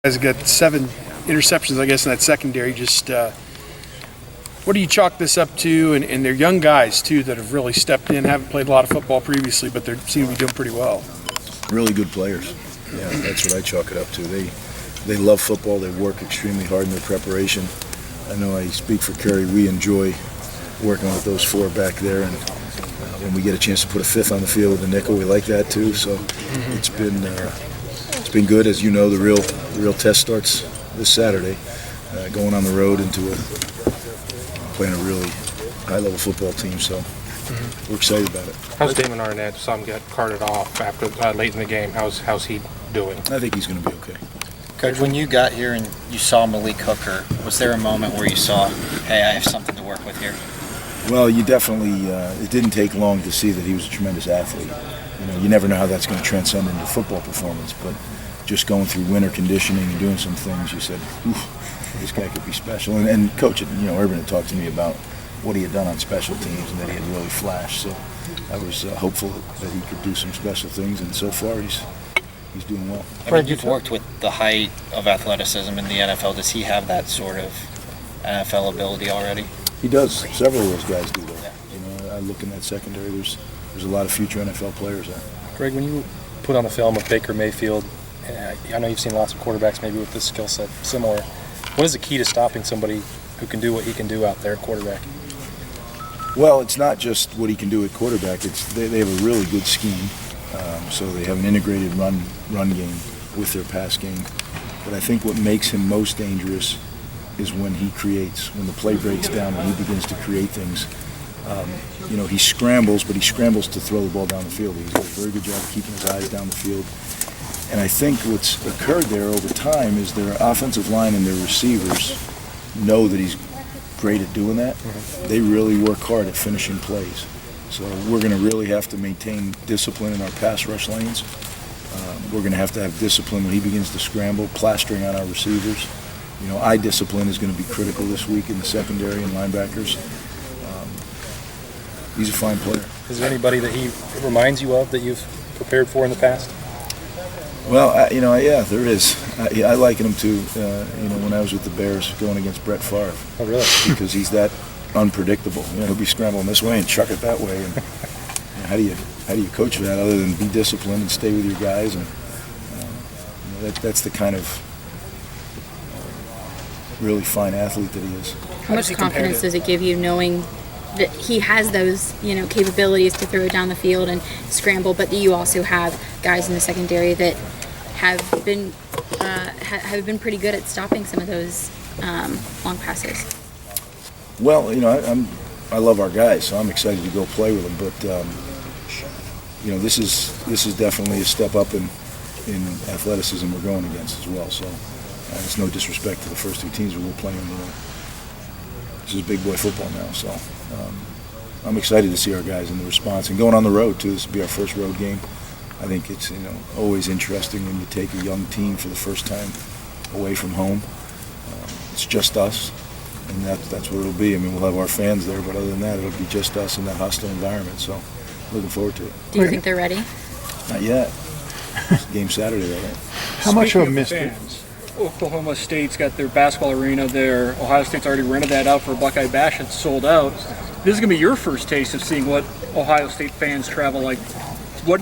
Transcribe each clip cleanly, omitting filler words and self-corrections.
Guys got 7 interceptions, I guess, in that secondary. Just what do you chalk this up to? And they're young guys, too, that have really stepped in, haven't played a lot of football previously, but they seem to be doing pretty well. Really good players. Yeah, that's what I chalk it up to. They love football. They work extremely hard in their preparation. I know I speak for Kerry. We enjoy working with those 4 back there, and when we get a chance to put a 5th on the field with a nickel, we like that too. So it's been good. As you know, the real test starts this Saturday, going on the road into playing a really high-level football team. So we're excited about it. How's Damon Arnett? Saw him get carted off after late in the game. How's he doing? I think he's going to be okay. Coach, when you got here and you saw Malik Hooker, was there a moment where you saw, hey, I have something to work with here? Well, you definitely, it didn't take long to see that he was a tremendous athlete. You never know how that's going to transcend into football performance, but just going through winter conditioning and doing some things, you said, oof, this guy could be special. And Coach, Urban had talked to me about what he had done on special teams and that he had really flashed. So I was hopeful that he could do some special things, and so far he's doing well. I mean, you've worked with the height of athleticism in the NFL. Does he have that sort of NFL ability already? He does. Several of those guys do that. I look in that secondary. There's a lot of future NFL players there. Greg, when you put on the film of Baker Mayfield, I know you've seen lots of quarterbacks maybe with this skill set similar. What is the key to stopping somebody who can do what he can do out there at quarterback? Well, it's not just what he can do at quarterback. They have a really good scheme. So they have an integrated run game with their pass game. But I think what makes him most dangerous is when he creates, when the play breaks down and he begins to create things. He scrambles, but he scrambles to throw the ball down the field. He does a very good job of keeping his eyes down the field. And I think what's occurred there over time is their offensive line and their receivers know that he's great at doing that. They really work hard at finishing plays. So we're going to really have to maintain discipline in our pass rush lanes. We're going to have discipline when he begins to scramble, plastering on our receivers. Eye discipline is going to be critical this week in the secondary and linebackers. He's a fine player. Is there anybody that he reminds you of that you've prepared for in the past? Well, yeah, there is. I liken him to, when I was with the Bears going against Brett Favre. Oh, really? Because he's that unpredictable. He'll be scrambling this way and chuck it that way. And how do you coach that other than be disciplined and stay with your guys? And that's the kind of really fine athlete that he is. How much confidence does it give you knowing that he has those, capabilities to throw it down the field and scramble, but that you also have guys in the secondary that have been pretty good at stopping some of those long passes? Well, I love our guys, so I'm excited to go play with them. But this is definitely a step up in athleticism we're going against as well. So it's no disrespect to the first 2 teams we're playing. This is big boy football now, so I'm excited to see our guys in the response and going on the road too. This will be our first road game. I think it's always interesting when you take a young team for the first time away from home. It's just us, and that's what it'll be. I mean, we'll have our fans there, but other than that, it'll be just us in that hostile environment. So looking forward to it. Do you think they're ready? Not yet. It's game Saturday, though, right? How much of a mystery? Oklahoma State's got their basketball arena there. Ohio State's already rented that out for a Buckeye Bash. It's sold out. This is going to be your first taste of seeing what Ohio State fans travel like. What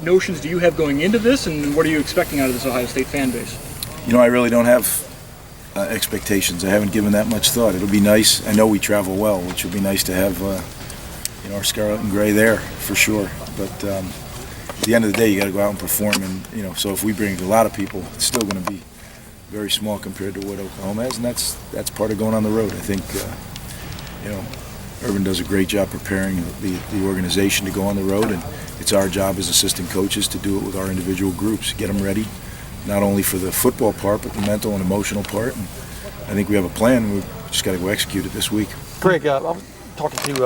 notions do you have going into this, and what are you expecting out of this Ohio State fan base? I really don't have expectations. I haven't given that much thought. It'll be nice. I know we travel well, which would be nice to have our scarlet and gray there for sure. But at the end of the day, you got to go out and perform. And so if we bring a lot of people, it's still going to be very small compared to what Oklahoma has, and that's part of going on the road. I think Urban does a great job preparing the organization to go on the road, and it's our job as assistant coaches to do it with our individual groups, get them ready, not only for the football part, but the mental and emotional part. And I think we have a plan. We've just got to go execute it this week. Greg, I was talking to